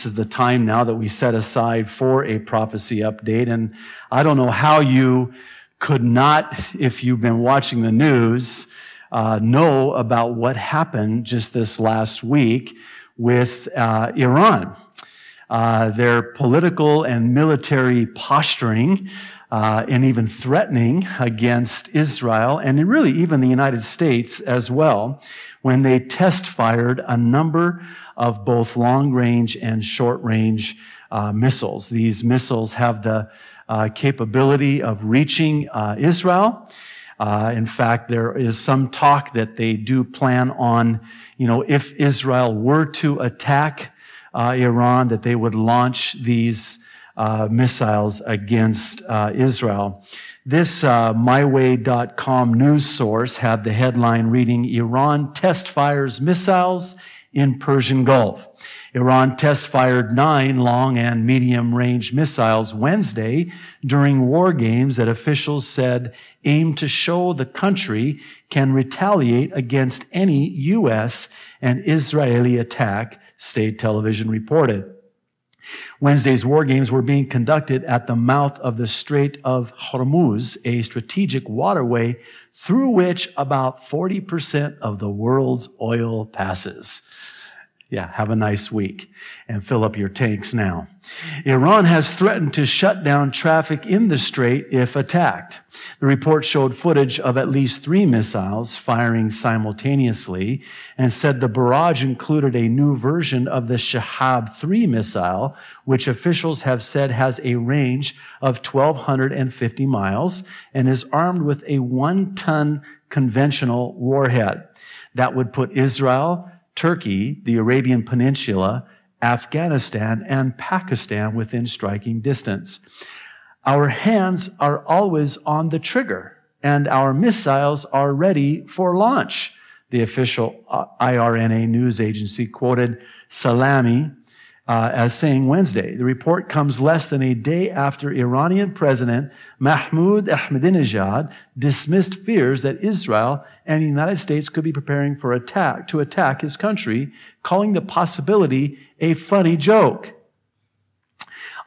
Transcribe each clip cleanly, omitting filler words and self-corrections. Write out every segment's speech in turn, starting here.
this is the time now that we set aside for a prophecy update. And I don't know how you could not, if you've been watching the news, know about what happened just this last week with Iran. Their political and military posturing and even threatening against Israel, and really even the United States as well, when they test-fired a number of both long-range and short-range missiles. These missiles have the capability of reaching Israel. In fact, there is some talk that they do plan on, if Israel were to attack Iran, that they would launch these missiles against Israel. This myway.com news source had the headline reading, Iran test fires missiles in Persian Gulf. Iran test-fired 9 long and medium-range missiles Wednesday during war games that officials said aim to show the country can retaliate against any U.S. and Israeli attack, state television reported. Wednesday's war games were being conducted at the mouth of the Strait of Hormuz, a strategic waterway through which about 40% of the world's oil passes. Yeah, have a nice week and fill up your tanks now. Iran has threatened to shut down traffic in the strait if attacked. The report showed footage of at least 3 missiles firing simultaneously and said the barrage included a new version of the Shahab-3 missile, which officials have said has a range of 1,250 miles and is armed with a 1-ton conventional warhead. That would put Israel, Turkey, the Arabian Peninsula, Afghanistan, and Pakistan within striking distance. Our hands are always on the trigger, and our missiles are ready for launch, the official IRNA news agency quoted Salami as saying Wednesday. The report comes less than a day after Iranian President Mahmoud Ahmadinejad dismissed fears that Israel and the United States could be preparing to attack his country, calling the possibility a funny joke.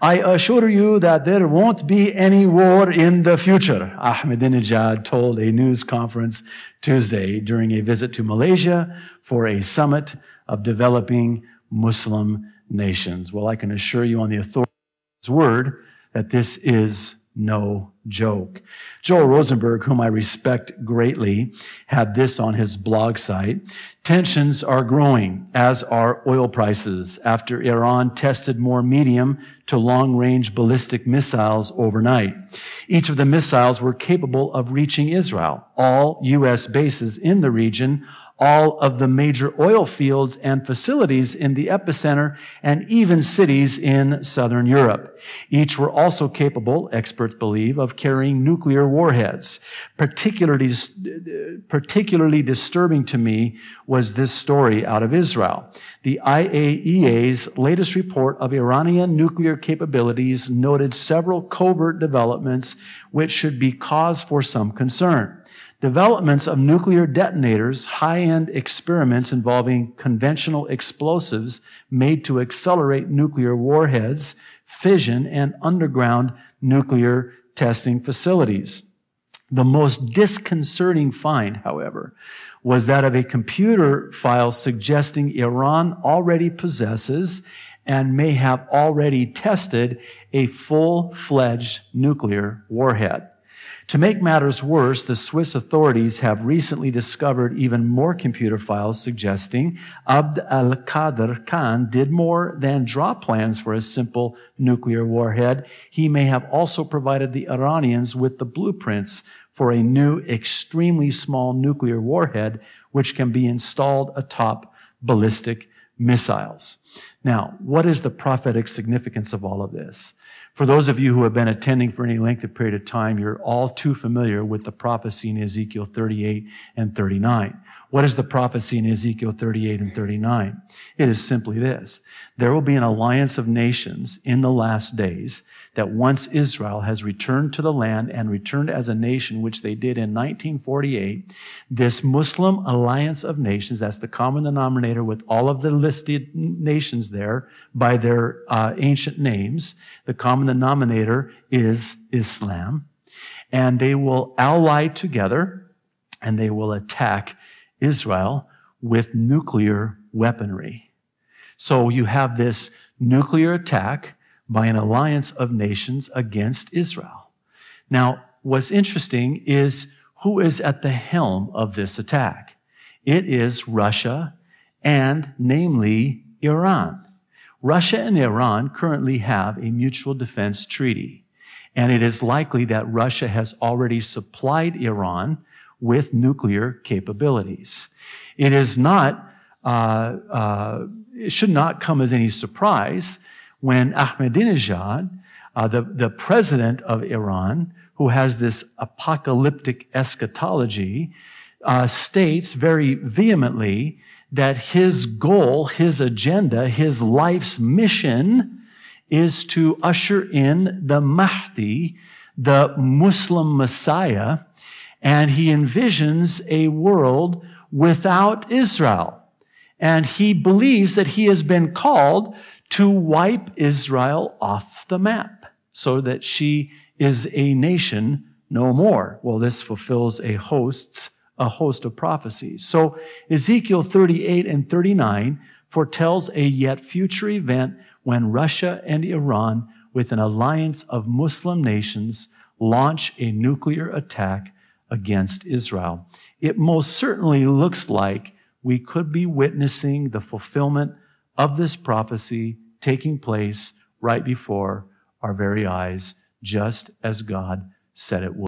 I assure you that there won't be any war in the future, Ahmadinejad told a news conference Tuesday during a visit to Malaysia for a summit of developing Muslim nations. Well, I can assure you on the authority's word that this is no joke. Joel Rosenberg, whom I respect greatly, had this on his blog site. Tensions are growing, as are oil prices, after Iran tested more medium to long-range ballistic missiles overnight. Each of the missiles were capable of reaching Israel, all U.S. bases in the region, all of the major oil fields and facilities in the epicenter, and even cities in southern Europe. Each were also capable, experts believe, of carrying nuclear warheads. Particularly disturbing to me was this story out of Israel. The IAEA's latest report of Iranian nuclear capabilities noted several covert developments which should be cause for some concern. Developments of nuclear detonators, high-end experiments involving conventional explosives made to accelerate nuclear warheads, fission, and underground nuclear testing facilities. The most disconcerting find, however, was that of a computer file suggesting Iran already possesses and may have already tested a full-fledged nuclear warhead. To make matters worse, the Swiss authorities have recently discovered even more computer files suggesting Abd al-Qadir Khan did more than draw plans for a simple nuclear warhead. He may have also provided the Iranians with the blueprints for a new, extremely small nuclear warhead, which can be installed atop ballistic missiles. Now, what is the prophetic significance of all of this? For those of you who have been attending for any length of period of time, you're all too familiar with the prophecy in Ezekiel 38 and 39. What is the prophecy in Ezekiel 38 and 39? It is simply this. There will be an alliance of nations in the last days that once Israel has returned to the land and returned as a nation, which they did in 1948, this Muslim alliance of nations, that's the common denominator with all of the listed nations there by their ancient names. The common denominator is Islam. And they will ally together and they will attack Israel with nuclear weaponry. So you have this nuclear attack by an alliance of nations against Israel. Now, what's interesting is who is at the helm of this attack. It is Russia and namely Iran. Russia and Iran currently have a mutual defense treaty. And it is likely that Russia has already supplied Iran with nuclear capabilities. It is not, it should not come as any surprise when Ahmadinejad, the president of Iran, who has this apocalyptic eschatology, states very vehemently that his goal, his agenda, his life's mission is to usher in the Mahdi, the Muslim Messiah, and he envisions a world without Israel. And he believes that he has been called to wipe Israel off the map so that she is a nation no more. Well, this fulfills a host of prophecies. So Ezekiel 38 and 39 foretells a yet future event when Russia and Iran, with an alliance of Muslim nations, launch a nuclear attack against Israel. It most certainly looks like we could be witnessing the fulfillment of this prophecy taking place right before our very eyes, just as God said it would.